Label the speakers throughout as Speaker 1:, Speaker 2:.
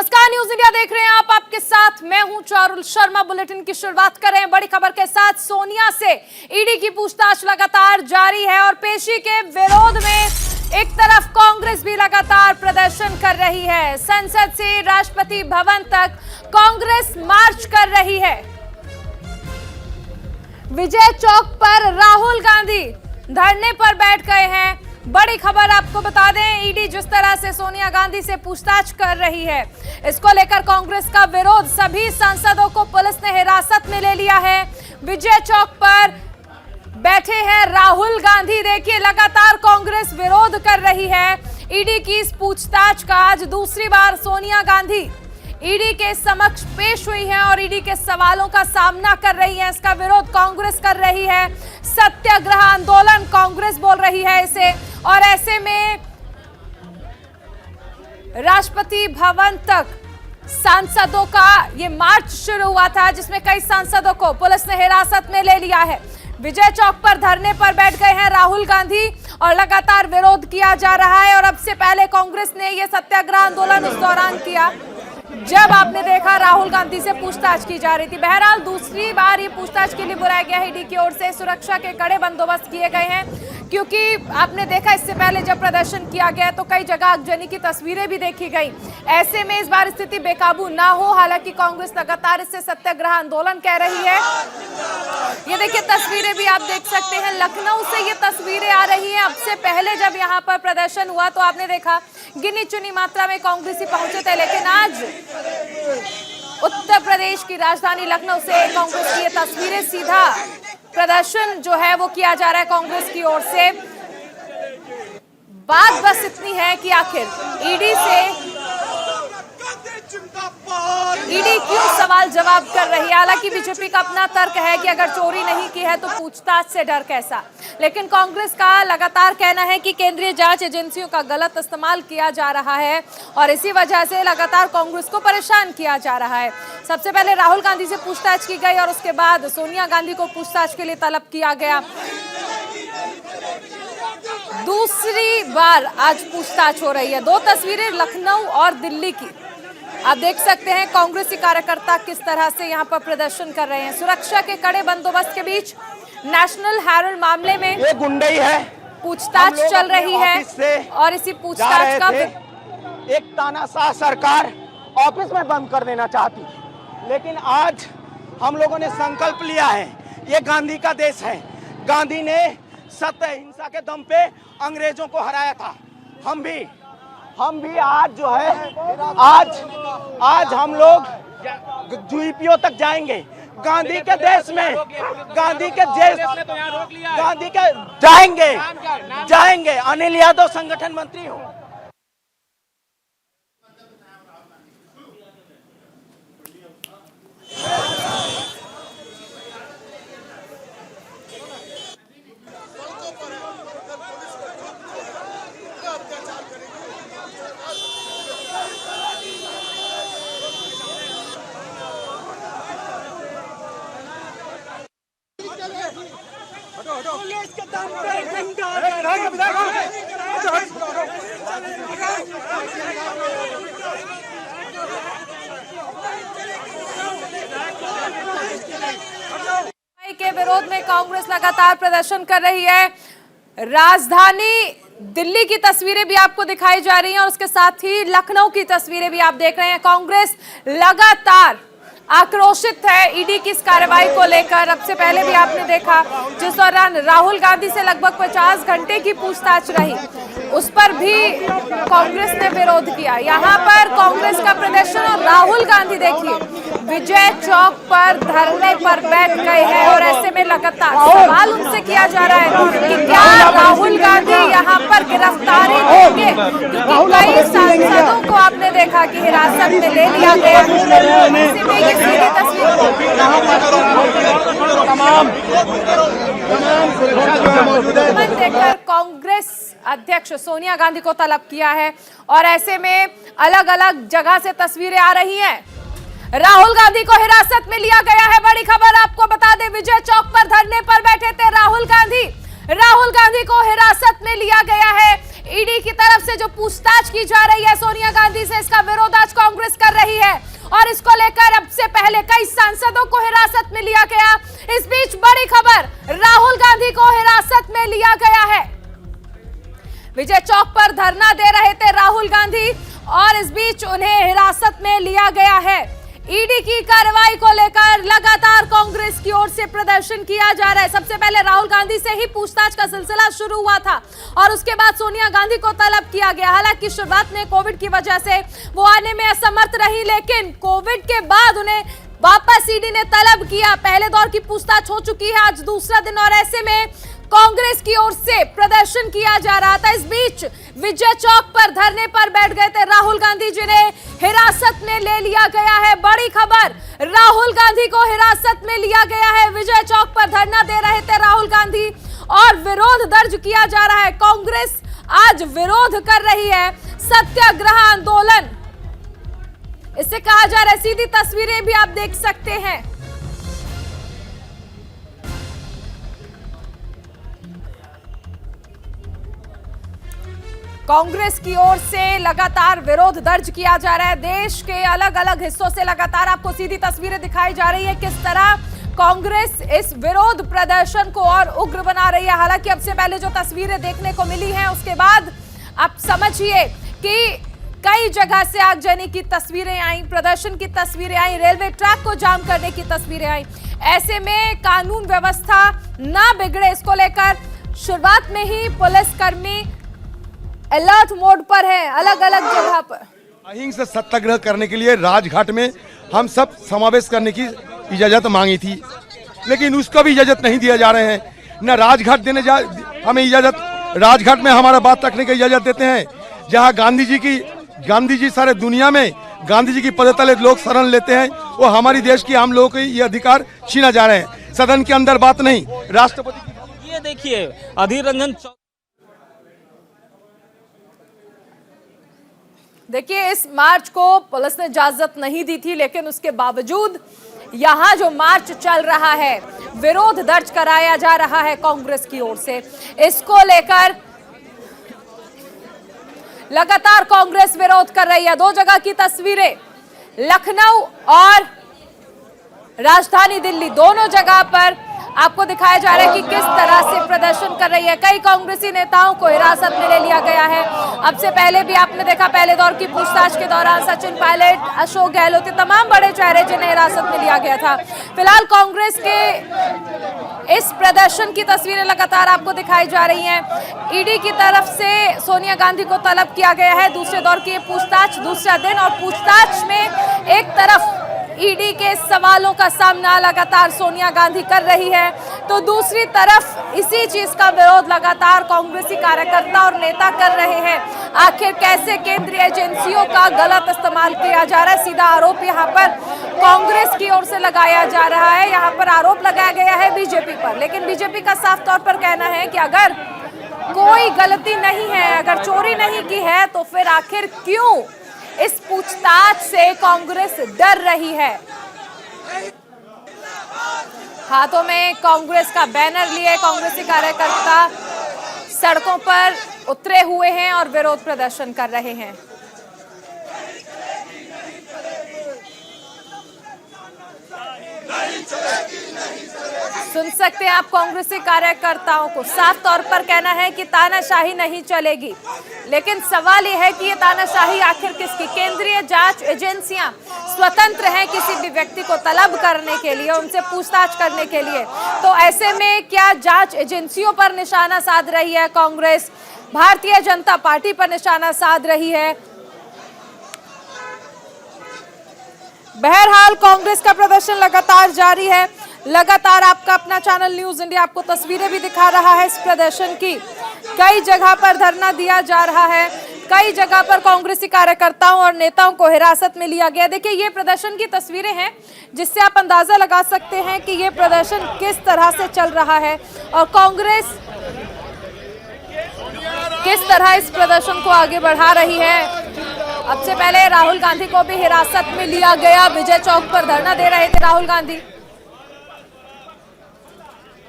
Speaker 1: नमस्कार, news India देख रहे हैं आप। आपके साथ मैं हूं चारुल शर्मा। बुलेटिन की शुरुआत कर रहे हैं बड़ी खबर के साथ। सोनिया से ईडी की पूछताछ लगातार जारी है और पेशी के विरोध में एक तरफ कांग्रेस भी लगातार प्रदर्शन कर रही है। संसद से राष्ट्रपति भवन तक कांग्रेस मार्च कर रही है। विजय चौक पर राहुल गांधी धरने पर बैठ गए हैं। बड़ी खबर आपको बता दें, ईडी जिस तरह से सोनिया गांधी से पूछताछ कर रही है, इसको लेकर कांग्रेस का विरोध। सभी सांसदों को पुलिस ने हिरासत में ले लिया है। विजय चौक पर बैठे हैं राहुल गांधी। देखिए, लगातार कांग्रेस विरोध कर रही है ईडी की इस पूछताछ का। आज दूसरी बार सोनिया गांधी ईडी के समक्ष पेश हुई हैं और ईडी के सवालों का सामना कर रही हैं। इसका विरोध कांग्रेस कर रही है। सत्याग्रह आंदोलन कांग्रेस बोल रही है इसे। और ऐसे में राष्ट्रपति भवन तक सांसदों का ये मार्च शुरू हुआ था, जिसमें कई सांसदों को पुलिस ने हिरासत में ले लिया है। विजय चौक पर धरने पर बैठ गए हैं राहुल गांधी और लगातार विरोध किया जा रहा है। और अब से पहले कांग्रेस ने ये सत्याग्रह आंदोलन उस दौरान किया जब आपने देखा राहुल गांधी से पूछताछ की जा रही थी। बहरहाल दूसरी बार ये पूछताछ के लिए बुलाया गया है। ईडी की ओर से सुरक्षा के कड़े बंदोबस्त किए गए हैं, क्योंकि आपने देखा इससे पहले जब प्रदर्शन किया गया तो कई जगह आगजनी की तस्वीरें भी देखी गई। ऐसे में इस बार स्थिति बेकाबू ना हो, हालांकि कांग्रेस लगातार इससे सत्याग्रह आंदोलन कह रही है। ये देखिए, तस्वीरें भी आप देख सकते हैं, लखनऊ से ये तस्वीरें आ रही हैं। अब से पहले जब यहाँ पर प्रदर्शन हुआ तो आपने देखा गिनी चुनी मात्रा में कांग्रेसी पहुंचे थे, लेकिन आज उत्तर प्रदेश की राजधानी लखनऊ से कांग्रेस की ये तस्वीरें, सीधा प्रदर्शन जो है वो किया जा रहा है कांग्रेस की ओर से। बात बस इतनी है कि आखिर ईडी क्यों सवाल जवाब कर रही है। हालांकि बीजेपी का अपना तर्क है कि अगर चोरी नहीं की है तो पूछताछ से डर कैसा, लेकिन कांग्रेस का लगातार कहना है कि केंद्रीय जांच एजेंसियों का गलत इस्तेमाल किया जा रहा है और इसी वजह से लगातार कांग्रेस को परेशान किया जा रहा है। सबसे पहले राहुल गांधी से पूछताछ की गई और उसके बाद सोनिया गांधी को पूछताछ के लिए तलब किया गया। दूसरी बार आज पूछताछ हो रही है। दो तस्वीरें लखनऊ और दिल्ली की आप देख सकते हैं। कांग्रेसी कार्यकर्ता किस तरह से यहाँ पर प्रदर्शन कर रहे हैं। सुरक्षा के कड़े बंदोबस्त के बीच नेशनल हेराल्ड मामले में
Speaker 2: ये गुंडई है,
Speaker 1: पूछताछ चल रही है और इसी पूछताछ का
Speaker 2: एक तानाशाह सरकार ऑफिस में बंद कर देना चाहती थी, लेकिन आज हम लोगों ने संकल्प लिया है, ये गांधी का देश है। गांधी ने सत्य अहिंसा के दम पे अंग्रेजों को हराया था। हम भी आज जो है आज हम लोग यूपीओ तक जाएंगे। गांधी के देश में, गांधी के जाएंगे। अनिल यादव संगठन मंत्री हूँ। पुलिस के दम पे गुंडा
Speaker 1: के विरोध में कांग्रेस लगातार प्रदर्शन कर रही है। राजधानी दिल्ली की तस्वीरें भी आपको दिखाई जा रही हैं और उसके साथ ही लखनऊ की तस्वीरें भी आप देख रहे हैं। कांग्रेस लगातार आक्रोशित है ईडी की इस कार्रवाई को लेकर। अब से पहले भी आपने देखा जिस दौरान राहुल गांधी से लगभग 50 घंटे की पूछताछ रही, उस पर भी कांग्रेस ने विरोध किया। यहाँ पर कांग्रेस का प्रदर्शन और राहुल गांधी देखिए विजय चौक पर धरने पर बैठ गए हैं और ऐसे में लगातार सवाल उनसे किया जा रहा है कि क्या राहुल गांधी यहाँ पर गिरफ्तारी देंगे, क्योंकि कई सांसदों को आपने देखा कि हिरासत में ले लिया गया। देखकर कांग्रेस अध्यक्ष सोनिया गांधी को तलब किया है और ऐसे में अलग अलग जगह से तस्वीरें आ रही हैं। राहुल गांधी को हिरासत में लिया गया है। बड़ी खबर आपको बता दें, विजय चौक पर धरने पर बैठे थे राहुल गांधी को हिरासत में लिया गया है। ईडी की तरफ से जो पूछताछ की जा रही है सोनिया गांधी से, इसका विरोध आज कांग्रेस कर रही है और इसको लेकर अब से पहले कई सांसदों को हिरासत में लिया गया। इस बीच बड़ी खबर, राहुल गांधी को हिरासत में लिया गया है। विजय चौक पर धरना दे रहे थे राहुल गांधी और इस बीच उन्हें हिरासत में लिया गया है। ईडी की कार्रवाई को लेकर लगातार कांग्रेस की ओर से प्रदर्शन किया जा रहा है। सबसे पहले राहुल गांधी से ही पूछताछ का सिलसिला शुरू हुआ था और उसके बाद सोनिया गांधी को तलब किया गया। हालांकि शुरुआत में कोविड की वजह से वो आने में असमर्थ रही, लेकिन कोविड के बाद उन्हें वापस ईडी ने तलब किया। पहले दौर की पूछताछ हो चुकी है, आज दूसरा दिन और ऐसे में कांग्रेस की ओर से प्रदर्शन किया जा रहा था। इस बीच विजय चौक पर धरने पर बैठ गए थे राहुल गांधी, जिन्हें हिरासत में ले लिया गया है। बड़ी खबर, राहुल गांधी को हिरासत में लिया गया है। विजय चौक पर धरना दे रहे थे राहुल गांधी और विरोध दर्ज किया जा रहा है। कांग्रेस आज विरोध कर रही है सत्याग्रह आंदोलन, इसे कहा जा रहा है। सीधी तस्वीरें भी आप देख सकते हैं। कांग्रेस की ओर से लगातार विरोध दर्ज किया जा रहा है। देश के अलग अलग हिस्सों से लगातार आपको सीधी तस्वीरें दिखाई जा रही है किस तरह कांग्रेस इस विरोध प्रदर्शन को और उग्र बना रही है। हालांकि अब से पहले जो तस्वीरें देखने को मिली हैं उसके बाद आप समझिए कि कई जगह से आगजनी की तस्वीरें आई, प्रदर्शन की तस्वीरें आई, रेलवे ट्रैक को जाम करने की तस्वीरें आई। ऐसे में कानून व्यवस्था ना बिगड़े, इसको लेकर शुरुआत में ही पुलिसकर्मी अलर्ट मोड पर है अलग अलग जगह पर।
Speaker 3: अहिंसक सत्याग्रह करने के लिए राजघाट में हम सब समावेश करने की इजाजत मांगी थी, लेकिन उसका भी इजाजत नहीं दिया जा रहे हैं। न राजघाट हमें इजाजत, राजघाट में हमारा बात रखने की इजाजत देते हैं, जहां गांधी जी सारे दुनिया में गांधी जी की पदतले लोग शरण लेते हैं, वो हमारी देश की हम लोगों के ये अधिकार छीना जा रहे हैं। सदन के अंदर बात नहीं, राष्ट्रपति।
Speaker 4: ये देखिए अधीर रंजन,
Speaker 1: देखिए इस मार्च को पुलिस ने इजाजत नहीं दी थी, लेकिन उसके बावजूद यहां जो मार्च चल रहा है, विरोध दर्ज कराया जा रहा है कांग्रेस की ओर से। इसको लेकर लगातार कांग्रेस विरोध कर रही है। दो जगह की तस्वीरें, लखनऊ और राजधानी दिल्ली, दोनों जगह पर आपको दिखाया जा रहा है कि किस तरह से प्रदर्शन कर रही है। कई कांग्रेसी नेताओं को हिरासत में ले लिया गया है। अब से पहले भी आपने देखा, पहले दौर की पूछताछ के दौरान सचिन पायलट, अशोक गहलोत, तमाम बड़े चेहरे जिन्हें हिरासत में लिया गया था। फिलहाल कांग्रेस के इस प्रदर्शन की तस्वीरें लगातार आपको दिखाई जा रही हैं। ईडी की तरफ से सोनिया गांधी को तलब किया गया है। दूसरे दौर की पूछताछ, दूसरा दिन, और पूछताछ में एक तरफ ईडी के सवालों का सामना लगातार सोनिया गांधी कर रही है, तो दूसरी तरफ इसी चीज का विरोध लगातार कांग्रेसी कार्यकर्ता और नेता कर रहे हैं। आखिर कैसे केंद्रीय एजेंसियों का गलत इस्तेमाल किया जा रहा है, सीधा आरोप यहां पर कांग्रेस की ओर से लगाया जा रहा है। यहां पर आरोप लगाया गया है बीजेपी पर, लेकिन बीजेपी का साफ तौर पर कहना है कि अगर कोई गलती नहीं है, अगर चोरी नहीं की है, तो फिर आखिर क्यों इस पूछताछ से कांग्रेस डर रही है। हाथों में कांग्रेस का बैनर लिए कांग्रेसी कार्यकर्ता सड़कों पर उतरे हुए हैं और विरोध प्रदर्शन कर रहे हैं। सुन सकते हैं आप कांग्रेसी कार्यकर्ताओं को, साफ तौर पर कहना है कि तानाशाही नहीं चलेगी। लेकिन सवाल यह है कि ये तानाशाही आखिर किसकी? केंद्रीय जांच एजेंसियां स्वतंत्र हैं किसी भी व्यक्ति को तलब करने के लिए, उनसे पूछताछ करने के लिए। तो ऐसे में क्या जांच एजेंसियों पर निशाना साध रही है कांग्रेस? भारतीय जनता पार्टी पर निशाना साध रही है? बहरहाल कांग्रेस का प्रदर्शन लगातार जारी है। लगातार आपका अपना चैनल न्यूज इंडिया आपको तस्वीरें भी दिखा रहा है इस प्रदर्शन की। कई जगह पर धरना दिया जा रहा है, कई जगह पर कांग्रेसी कार्यकर्ताओं और नेताओं को हिरासत में लिया गया। देखिए ये प्रदर्शन की तस्वीरें हैं, जिससे आप अंदाजा लगा सकते हैं कि ये प्रदर्शन किस तरह से चल रहा है और कांग्रेस किस तरह इस प्रदर्शन को आगे बढ़ा रही है। अब से पहले राहुल गांधी को भी हिरासत में लिया गया। विजय चौक पर धरना दे रहे थे राहुल गांधी।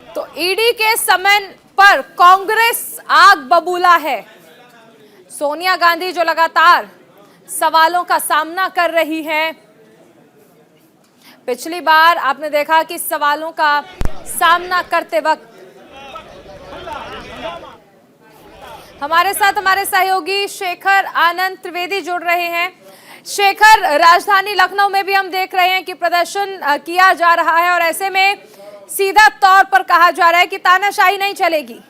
Speaker 1: तो ईडी के समन पर कांग्रेस आग बबूला है। सोनिया गांधी जो लगातार सवालों का सामना कर रही हैं। पिछली बार आपने देखा कि सवालों का सामना करते वक्त हमारे साथ हमारे सहयोगी शेखर आनंद त्रिवेदी जुड़ रहे हैं। शेखर, राजधानी लखनऊ में भी हम देख रहे हैं कि प्रदर्शन किया जा रहा है और ऐसे में सीधा तौर पर कहा जा रहा है कि तानाशाही नहीं चलेगी।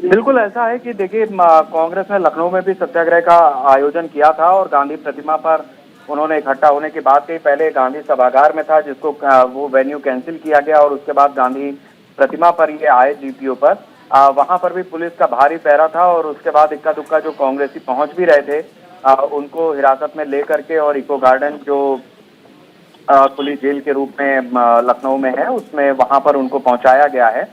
Speaker 4: बिल्कुल ऐसा है कि देखिए, कांग्रेस ने लखनऊ में भी सत्याग्रह का आयोजन किया था और गांधी प्रतिमा पर उन्होंने इकट्ठा होने की बात कही। पहले गांधी सभागार में था, जिसको वो वेन्यू कैंसिल किया गया और उसके बाद गांधी प्रतिमा पर ये आए जीपीओ पर। वहां पर भी पुलिस का भारी पहरा था और उसके बाद इक्का दुक्का जो कांग्रेसी पहुंच भी रहे थे उनको हिरासत में लेकर के और इको गार्डन जो खुली जेल के रूप में लखनऊ में है उसमें वहां पर उनको पहुंचाया गया है,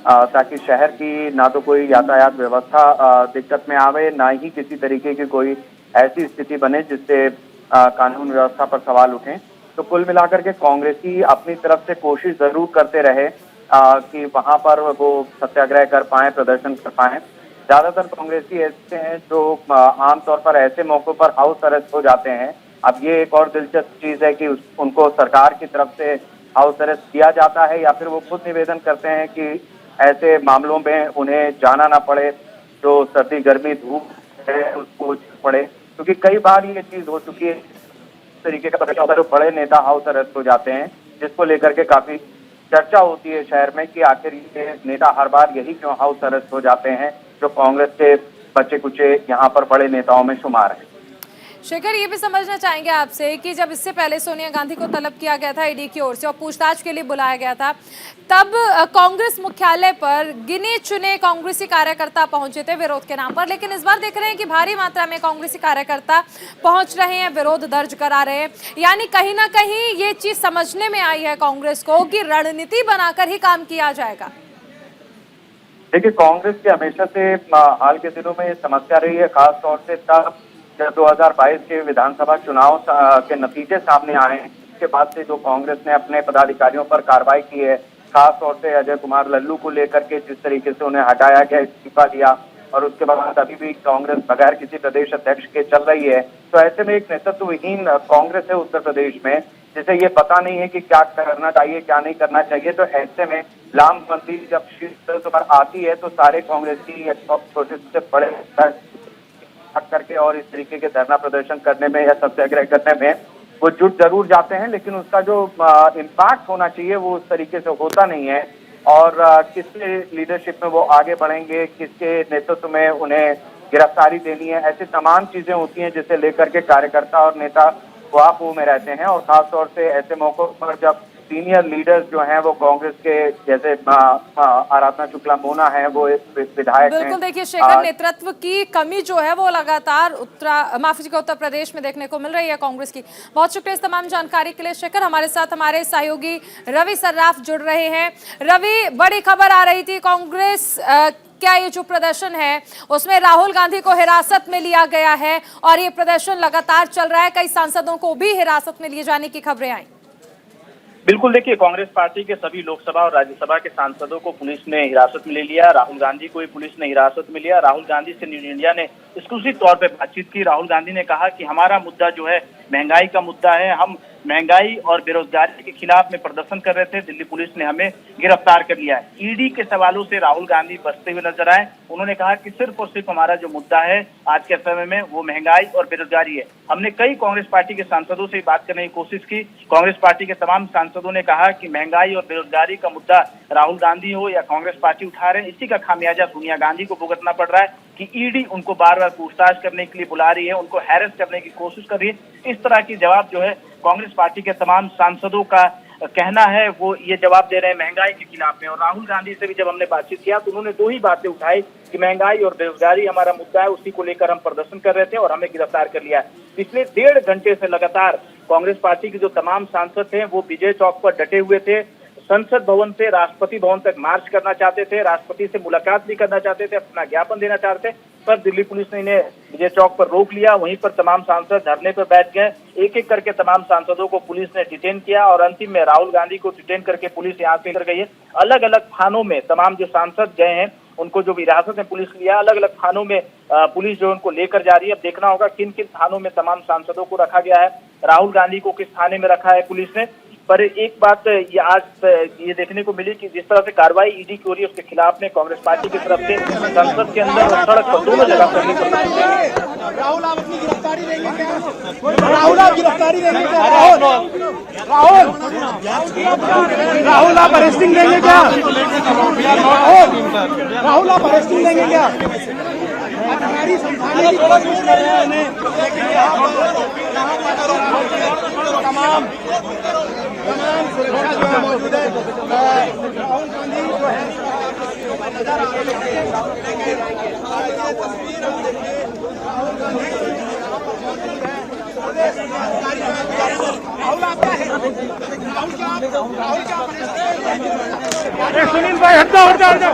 Speaker 4: ताकि शहर की ना तो कोई यातायात व्यवस्था दिक्कत में आवे, ना ही किसी तरीके की कोई ऐसी स्थिति बने जिससे कानून व्यवस्था पर सवाल उठें। तो कुल मिलाकर के कांग्रेसी अपनी तरफ से कोशिश जरूर करते रहे कि वहां पर वो सत्याग्रह कर पाए, प्रदर्शन कर पाए। ज्यादातर कांग्रेसी ऐसे हैं जो आमतौर पर ऐसे मौकों पर हाउस अरेस्ट हो जाते हैं। अब ये एक और दिलचस्प चीज है कि उनको सरकार की तरफ से हाउस अरेस्ट किया जाता है या फिर वो खुद निवेदन करते हैं कि ऐसे मामलों में उन्हें जाना ना पड़े, जो सर्दी गर्मी धूप है उसको पड़े, क्योंकि कई बार ये चीज हो चुकी है इस तरीके का जो बड़े नेता हाउस अरेस्ट हो जाते हैं, जिसको लेकर के काफी चर्चा होती है शहर में कि आखिर ये नेता हर बार यही क्यों हाउस अरेस्ट हो जाते हैं, जो कांग्रेस के बच्चे कुचे यहाँ पर बड़े नेताओं में शुमार है।
Speaker 1: शेखर, ये भी समझना चाहेंगे आपसे कि जब इससे पहले सोनिया गांधी को तलब किया गया था ईडी की ओर से और पूछताछ के लिए बुलाया गया था, तब कांग्रेस मुख्यालय पर गिने चुने कांग्रेसी कार्यकर्ता पहुंचे थे विरोध के नाम पर, लेकिन इस बार देख रहे हैं कि भारी मात्रा में कांग्रेसी कार्यकर्ता पहुंच रहे हैं, विरोध दर्ज करा रहे हैं। यानी कहीं ना कहीं ये चीज समझने में आई है कांग्रेस को कि रणनीति बनाकर ही काम किया जाएगा।
Speaker 4: देखिए, कांग्रेस की हमेशा से हाल के दिनों में समस्या रही है, खास तौर से तब जब 2022 के विधानसभा चुनाव के नतीजे सामने आए उसके बाद से जो कांग्रेस ने अपने पदाधिकारियों पर कार्रवाई की है, खास तौर से अजय कुमार लल्लू को लेकर के जिस तरीके से उन्हें हटाया गया, इस्तीफा दिया और उसके बाद अभी भी कांग्रेस बगैर किसी प्रदेश अध्यक्ष के चल रही है। तो ऐसे में एक नेतृत्वहीन कांग्रेस है उत्तर प्रदेश में, जिसे ये पता नहीं है कि क्या करना चाहिए क्या नहीं करना चाहिए। तो ऐसे में लामबंदी जब शीर्ष पर आती है तो सारे कांग्रेसी छोटे से बड़े करके और इस तरीके के धरना प्रदर्शन करने में या सत्याग्रह करने में वो जुट जरूर जाते हैं, लेकिन उसका जो इम्पैक्ट होना चाहिए वो उस तरीके से होता नहीं है। और किसके लीडरशिप में वो आगे बढ़ेंगे, किसके नेतृत्व में उन्हें गिरफ्तारी देनी है, ऐसी तमाम चीजें होती हैं जिसे लेकर के कार्यकर्ता और नेता वाकू में रहते हैं। और खासतौर से ऐसे मौकों पर जब सीनियर लीडर्स जो हैं वो कांग्रेस के, जैसे आराधना शुक्ला मोना है, वो एक विधायक हैं।
Speaker 1: बिल्कुल, देखिए शेखर, नेतृत्व की कमी जो है वो लगातार उत्तर प्रदेश में देखने को मिल रही है कांग्रेस की। बहुत शुक्रिया इस तमाम जानकारी के लिए शेखर। हमारे साथ हमारे सहयोगी रवि सर्राफ जुड़ रहे हैं। रवि, बड़ी खबर आ रही थी कांग्रेस क्या ये जो प्रदर्शन है उसमें राहुल गांधी को हिरासत में लिया गया है और ये प्रदर्शन लगातार चल रहा है, कई सांसदों को भी हिरासत में लिए जाने की खबरें आई।
Speaker 5: बिल्कुल, देखिए, कांग्रेस पार्टी के सभी लोकसभा और राज्यसभा के सांसदों को पुलिस ने हिरासत में ले लिया। राहुल गांधी को भी पुलिस ने हिरासत में लिया। राहुल गांधी से न्यूज इंडिया ने एक्सक्लूसिव तौर पे बातचीत की। राहुल गांधी ने कहा कि हमारा मुद्दा जो है महंगाई का मुद्दा है, हम महंगाई और बेरोजगारी के खिलाफ में प्रदर्शन कर रहे थे, दिल्ली पुलिस ने हमें गिरफ्तार कर लिया है। ईडी के सवालों से राहुल गांधी बचते हुए नजर आए। उन्होंने कहा कि सिर्फ और सिर्फ हमारा जो मुद्दा है आज के समय में वो महंगाई और बेरोजगारी है। हमने कई कांग्रेस पार्टी के सांसदों से बात करने की कोशिश की। कांग्रेस पार्टी के तमाम सांसदों ने कहा कि महंगाई और बेरोजगारी का मुद्दा राहुल गांधी हो या कांग्रेस पार्टी उठा रहे हैं, इसी का खामियाजा सोनिया गांधी को भुगतना पड़ रहा है कि ईडी उनको बार बार पूछताछ करने के लिए बुला रही है, उनको हैरेस करने की कोशिश कर रही है। इस तरह की जवाब जो है कांग्रेस पार्टी के तमाम सांसदों का कहना है, वो ये जवाब दे रहे हैं महंगाई के खिलाफ में। और राहुल गांधी से भी जब हमने बातचीत किया तो उन्होंने दो ही बातें उठाई कि महंगाई और बेरोजगारी हमारा मुद्दा है, उसी को लेकर हम प्रदर्शन कर रहे थे और हमें गिरफ्तार कर लिया। पिछले 1.5 घंटे से लगातार कांग्रेस पार्टी के जो तमाम सांसद थे वो विजय चौक पर डटे हुए थे। संसद भवन से राष्ट्रपति भवन तक मार्च करना चाहते थे, राष्ट्रपति से मुलाकात भी करना चाहते थे, अपना ज्ञापन देना चाहते थे, पर दिल्ली पुलिस ने इन्हें विजय चौक पर रोक लिया। वहीं पर तमाम सांसद धरने पर बैठ गए। एक एक करके तमाम सांसदों को पुलिस ने डिटेन किया और अंतिम में राहुल गांधी को डिटेन करके पुलिस यहाँ से कर गई है। अलग अलग थानों में तमाम जो सांसद गए हैं उनको जो हिरासत में पुलिस लिया, अलग अलग थानों में पुलिस जो उनको लेकर जा रही है। अब देखना होगा किन किन थानों में तमाम सांसदों को रखा गया है, राहुल गांधी को किस थाने में रखा है पुलिस ने। पर एक बात ये आज ये देखने को मिली कि जिस तरह से कार्रवाई ईडी की हो रही है उसके खिलाफ में कांग्रेस पार्टी की तरफ से संसद के अंदर और सड़क पर दोनों जगह पर
Speaker 2: राहुल आप अपनी गिरफ्तारी देंगे क्या? राहुल आप गिरफ्तारी देंगे क्या? राहुल आप अरेस्टिंग देंगे क्या? राहुल आप अरेस्टिंग देंगे क्या? अधिकारी समझाने की कोशिश कर रहे हैं उन्हें, लेकिन तमाम सुरक्षा जो है मौजूद है। राहुल गांधी जो है नजर आ रहे हैं। तस्वीर हम देखिए, राहुल गांधी राहुल आपका है, राहुल क्या सुनील भाई हटो हटो हटो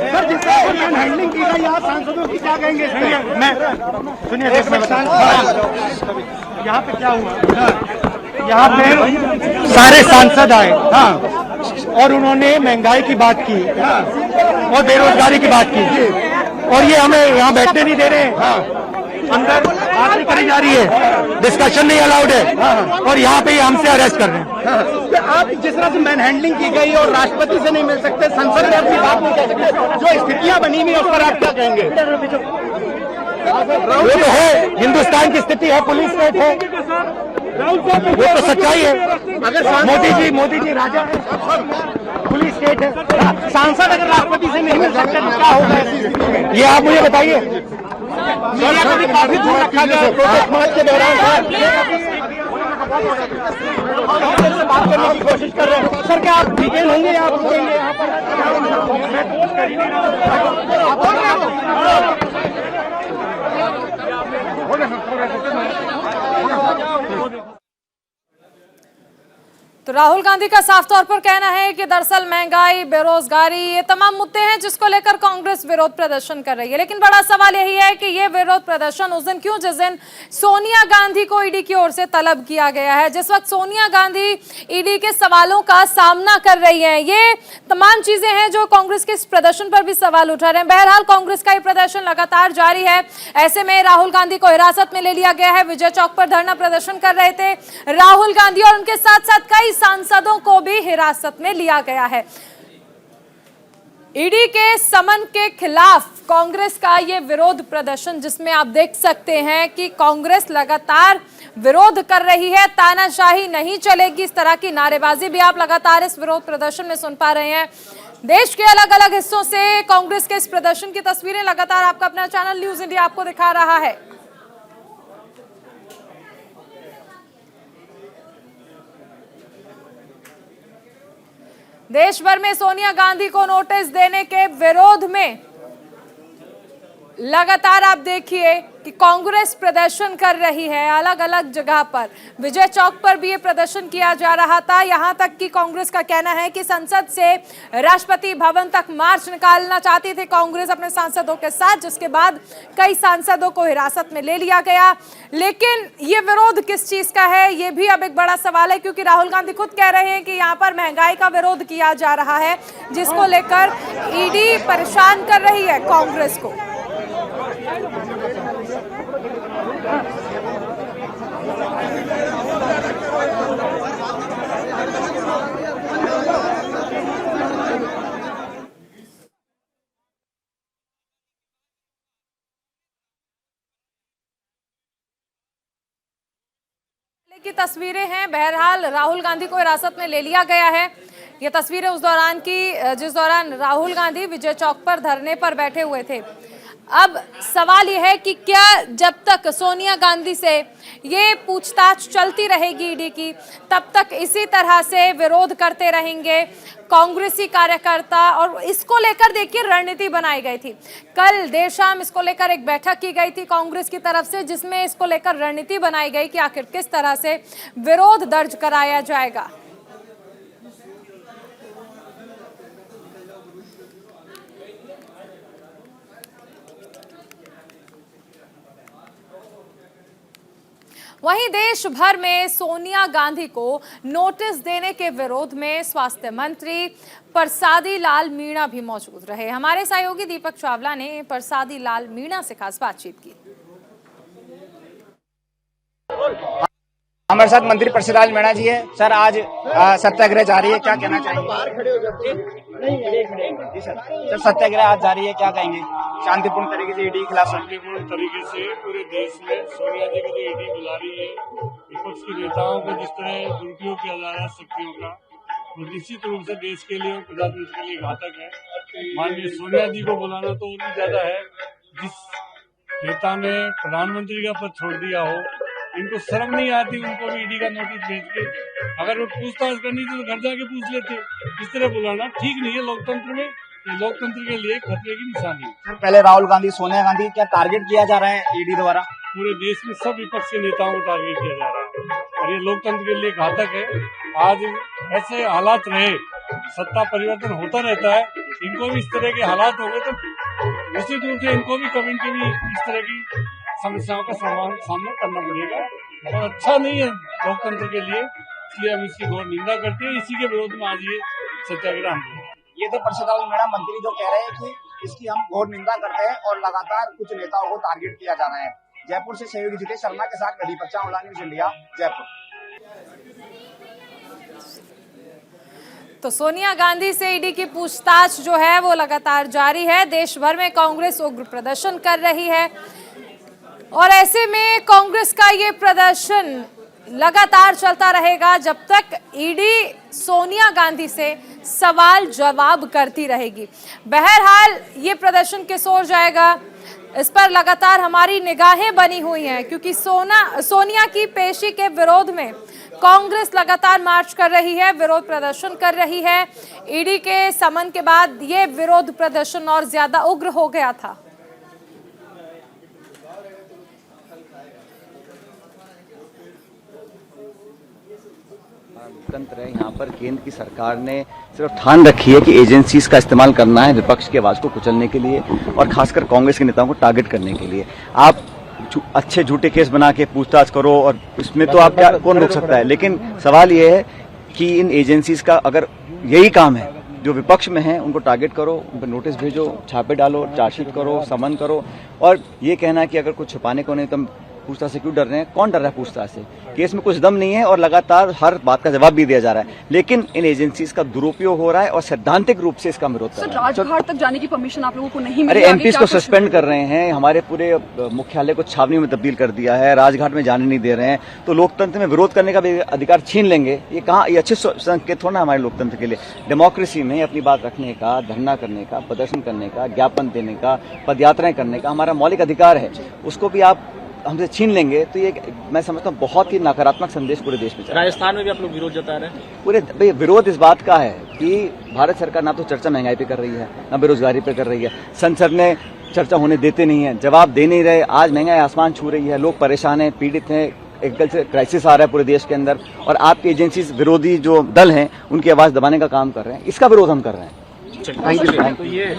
Speaker 2: सर, जिस तरह से हैंडलिंग की गई यहाँ सांसदों की, क्या कहेंगे? मैं सुनिए, यहाँ पे क्या हुआ, यहाँ पे सारे सांसद आए, हाँ, और उन्होंने महंगाई की बात की और बेरोजगारी की बात की, और ये हमें यहाँ बैठने नहीं दे रहे हैं। हाँ। अंदर बात नहीं करी जा रही है, डिस्कशन नहीं अलाउड है। हाँ। और यहाँ पे हमसे अरेस्ट कर रहे हैं। हाँ। तो आप जिस तरह से मैन हैंडलिंग की गई और राष्ट्रपति से नहीं मिल सकते, संसद में अपनी बात नहीं कह सकते, जो स्थितियां बनी हुई है उस पर आप क्या कहेंगे? वो तो है, हिंदुस्तान की स्थिति है, पुलिस स्टेट है, वो तो सच्चाई है। अगर मोदी जी राजा है, पुलिस स्टेट है, सांसद अगर राष्ट्रपति से नहीं मिल सकते तो क्या होगा? ये आप मुझे बताइए। मीडिया को भी काफी दूर रखा गया प्रोटेस्ट मार्च के दौरान। से बात करने की कोशिश कर रहे हैं सर, क्या आप डिटेल होंगे? आप रुकेंगे यहाँ पर?
Speaker 1: तो राहुल गांधी का साफ तौर पर कहना है कि दरअसल महंगाई, बेरोजगारी, ये तमाम मुद्दे हैं जिसको लेकर कांग्रेस विरोध प्रदर्शन कर रही है। लेकिन बड़ा सवाल यही है कि ये विरोध प्रदर्शन उस दिन क्यों, जिस दिन सोनिया गांधी को ईडी की ओर से तलब किया गया है, जिस वक्त सोनिया गांधी ईडी के सवालों का सामना कर रही है। ये तमाम चीजें हैं जो कांग्रेस के इस प्रदर्शन पर भी सवाल उठा रहे हैं। बहरहाल कांग्रेस का ये प्रदर्शन लगातार जारी है। ऐसे में राहुल गांधी को हिरासत में ले लिया गया है। विजय चौक पर धरना प्रदर्शन कर रहे थे राहुल गांधी और उनके साथ साथ कई सांसदों को भी हिरासत में लिया गया है। ईडी के समन के खिलाफ कांग्रेस का यह विरोध प्रदर्शन, जिसमें आप देख सकते हैं कि कांग्रेस लगातार विरोध कर रही है, तानाशाही नहीं चलेगी, इस तरह की नारेबाजी भी आप लगातार इस विरोध प्रदर्शन में सुन पा रहे हैं। देश के अलग अलग हिस्सों से कांग्रेस के इस प्रदर्शन की तस्वीरें लगातार आपका अपना चैनल न्यूज इंडिया आपको दिखा रहा है। देश भर में सोनिया गांधी को नोटिस देने के विरोध में लगातार आप देखिए कि कांग्रेस प्रदर्शन कर रही है अलग अलग जगह पर। विजय चौक पर भी ये प्रदर्शन किया जा रहा था। यहां तक कि कांग्रेस का कहना है कि संसद से राष्ट्रपति भवन तक मार्च निकालना चाहती थी कांग्रेस अपने सांसदों के साथ, जिसके बाद कई सांसदों को हिरासत में ले लिया गया। लेकिन ये विरोध किस चीज का है, ये भी अब एक बड़ा सवाल है, क्योंकि राहुल गांधी खुद कह रहे हैं कि यहाँ पर महंगाई का विरोध किया जा रहा है, जिसको लेकर ईडी परेशान कर रही है कांग्रेस को। की तस्वीरें हैं। बहरहाल राहुल गांधी को हिरासत में ले लिया गया है। ये तस्वीरें उस दौरान की जिस दौरान राहुल गांधी विजय चौक पर धरने पर बैठे हुए थे। अब सवाल यह है कि क्या जब तक सोनिया गांधी से ये पूछताछ चलती रहेगी ईडी की, तब तक इसी तरह से विरोध करते रहेंगे कांग्रेसी कार्यकर्ता। और इसको लेकर देखिए रणनीति बनाई गई थी। कल देर शाम इसको लेकर एक बैठक की गई थी कांग्रेस की तरफ से, जिसमें इसको लेकर रणनीति बनाई गई कि आखिर किस तरह से विरोध दर्ज कराया जाएगा। वहीं देश भर में सोनिया गांधी को नोटिस देने के विरोध में स्वास्थ्य मंत्री प्रसादी लाल मीणा भी मौजूद रहे। हमारे सहयोगी दीपक चावला ने प्रसादी लाल मीणा से खास बातचीत की।
Speaker 6: हमारे साथ मंत्री प्रसादी मीणा जी है। सर, आज सत्याग्रह जारी है, क्या कहना चाहेंगे? जी सर, सत्याग्रह आज जारी है, क्या कहेंगे? शांतिपूर्ण तरीके से ईडी के खिलाफ
Speaker 7: शांतिपूर्ण तरीके से पूरे देश में सोनिया जी को जो ईडी बुला रही है, विपक्ष के नेताओं को जिस तरह दुरुपयोग किया जा रहा है शक्तियों का, वो निश्चित रूप से देश के लिए और प्रधानमंत्री के लिए घातक है। माननीय सोनिया जी को बुलाना तो और भी ज्यादा है। जिस नेता ने प्रधानमंत्री का पद छोड़ दिया हो, इनको शर्म नहीं आती उनको भी ईडी का नोटिस भेज के? अगर वो पूछताछ करनी थी तो घर जाके पूछ लेते। इस तरह बुलाना ठीक नहीं है लोकतंत्र में। ये लोकतंत्र के लिए खतरे की निशानी है।
Speaker 6: पहले राहुल गांधी, सोनिया गांधी, क्या टारगेट किया जा रहा है ईडी द्वारा?
Speaker 7: पूरे देश में सब विपक्ष के नेताओं को टारगेट किया जा रहा है और ये लोकतंत्र के लिए घातक है। आज ऐसे हालात रहे, सत्ता परिवर्तन होता रहता है, इनको भी इस तरह के हालात हो गए तो निश्चित रूप से इनको भी कभी कभी इस तरह की समस्याओं का सामना करना पड़ेगा और अच्छा नहीं है लोकतंत्र के लिए। इसलिए हम इसकी घोर निंदा करते हैं। इसी के विरोध में आज ये सत्याग्रह।
Speaker 6: ये तो प्रसादी मीणा मंत्री जो कह रहे हैं कि इसकी हम घोर निंदा करते हैं और लगातार कुछ नेताओं को टारगेट किया जा रहा है। जयपुर से सहयोगी जितेश शर्मा के साथ दीपक चावला, न्यूज़ इंडिया, जयपुर।
Speaker 1: तो सोनिया गांधी से ईडी की पूछताछ जो है वो लगातार जारी है। देश भर में कांग्रेस उग्र प्रदर्शन कर रही है और ऐसे में कांग्रेस का ये प्रदर्शन लगातार चलता रहेगा जब तक ईडी सोनिया गांधी से सवाल जवाब करती रहेगी। बहरहाल ये प्रदर्शन किस ओर जाएगा, इस पर लगातार हमारी निगाहें बनी हुई हैं, क्योंकि सोनिया की पेशी के विरोध में कांग्रेस लगातार मार्च कर रही है, विरोध प्रदर्शन कर रही है। ईडी के समन के बाद ये विरोध प्रदर्शन और ज्यादा उग्र हो गया था।
Speaker 8: तंत्र है यहाँ पर। केंद्र की सरकार ने सिर्फ ठान रखी है कि एजेंसीज का इस्तेमाल करना है विपक्ष की आवाज को कुचलने के लिए और खासकर कांग्रेस के नेताओं को टारगेट करने के लिए। आप अच्छे झूठे केस बना के पूछताछ करो और इसमें तो आप क्या, कौन रोक सकता है? लेकिन सवाल यह है कि इन एजेंसीज का अगर यही काम है, जो विपक्ष में है उनको टारगेट करो, उन पर नोटिस भेजो, छापे डालो, चार्जशीट करो, समन करो। और ये कहना कि अगर कुछ छुपाने को नहीं तो पूछताछ से क्यों डर रहे हैं? कौन डर रहा है पूछताछ से? केस में कुछ दम नहीं है और लगातार हर बात का जवाब भी दिया जा रहा है। लेकिन इन एजेंसीज का दुरुपयोग हो रहा है और सैद्धांतिक रूप से इसका विरोध कर रहे हैं।
Speaker 9: राजघाट तक जाने की परमिशन आप लोगों को नहीं मिली?
Speaker 8: अरे एमपीज को सस्पेंड कर रहे हैं, हमारे पूरे मुख्यालय को छावनी में तब्दील कर दिया है, राजघाट में जाने नहीं दे रहे हैं। तो लोकतंत्र में विरोध करने का भी अधिकार छीन लेंगे, ये कहाँ? ये अच्छे संकेत थोड़ा हमारे लोकतंत्र के लिए। डेमोक्रेसी में अपनी बात रखने का, धरना करने का, प्रदर्शन करने का, ज्ञापन देने का, पदयात्राएं करने का हमारा मौलिक अधिकार है। उसको भी आप हमसे छीन लेंगे तो ये मैं समझता हूँ बहुत ही नकारात्मक संदेश पूरे देश में।
Speaker 10: राजस्थान में भी आप लोग विरोध जता रहे हैं?
Speaker 8: पूरे विरोध इस बात का है कि भारत सरकार ना तो चर्चा महंगाई पे कर रही है, ना बेरोजगारी पे कर रही है। संसद में चर्चा होने देते नहीं है, जवाब दे नहीं रहे। आज महंगाई आसमान छू रही है, लोग परेशान हैं, पीड़ित हैं, एग्रीकल्चर क्राइसिस आ रहा है पूरे देश के अंदर और आपकी एजेंसीज, विरोधी जो दल हैं, उनकी आवाज दबाने का काम कर रहे हैं। इसका विरोध हम कर रहे हैं।
Speaker 10: तो ये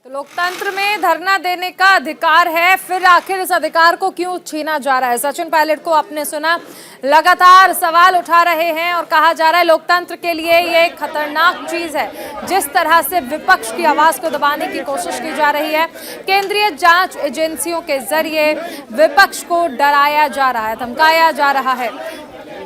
Speaker 1: तो लोकतंत्र में धरना देने का अधिकार है, फिर आखिर इस अधिकार को क्यों छीना जा रहा है? सचिन पायलट को आपने सुना, लगातार सवाल उठा रहे हैं और कहा जा रहा है लोकतंत्र के लिए ये एक खतरनाक चीज है जिस तरह से विपक्ष की आवाज को दबाने की कोशिश की जा रही है। केंद्रीय जांच एजेंसियों के जरिए विपक्ष को डराया जा रहा है, धमकाया जा रहा है।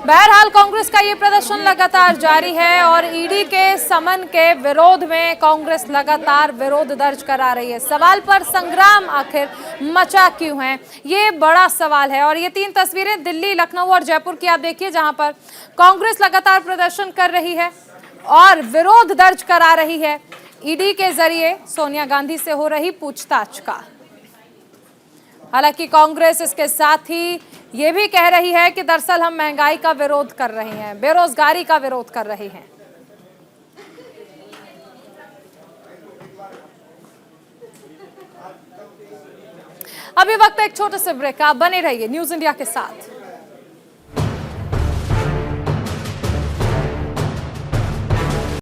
Speaker 1: बहरहाल कांग्रेस का ये प्रदर्शन लगातार जारी है और ईडी के समन के विरोध में कांग्रेस लगातार विरोध दर्ज करा रही है। सवाल पर संग्राम आखिर मचा क्यों है, ये बड़ा सवाल है। और ये 3 तस्वीरें दिल्ली, लखनऊ और जयपुर की आप देखिए, जहां पर कांग्रेस लगातार प्रदर्शन कर रही है और विरोध दर्ज करा रही है ईडी के जरिए सोनिया गांधी से हो रही पूछताछ का। हालांकि कांग्रेस इसके साथ ही ये भी कह रही है कि दरअसल हम महंगाई का विरोध कर रहे हैं, बेरोजगारी का विरोध कर रहे हैं। अभी वक्त एक छोटे से ब्रेक का, आप बने रहिए न्यूज़ इंडिया के साथ।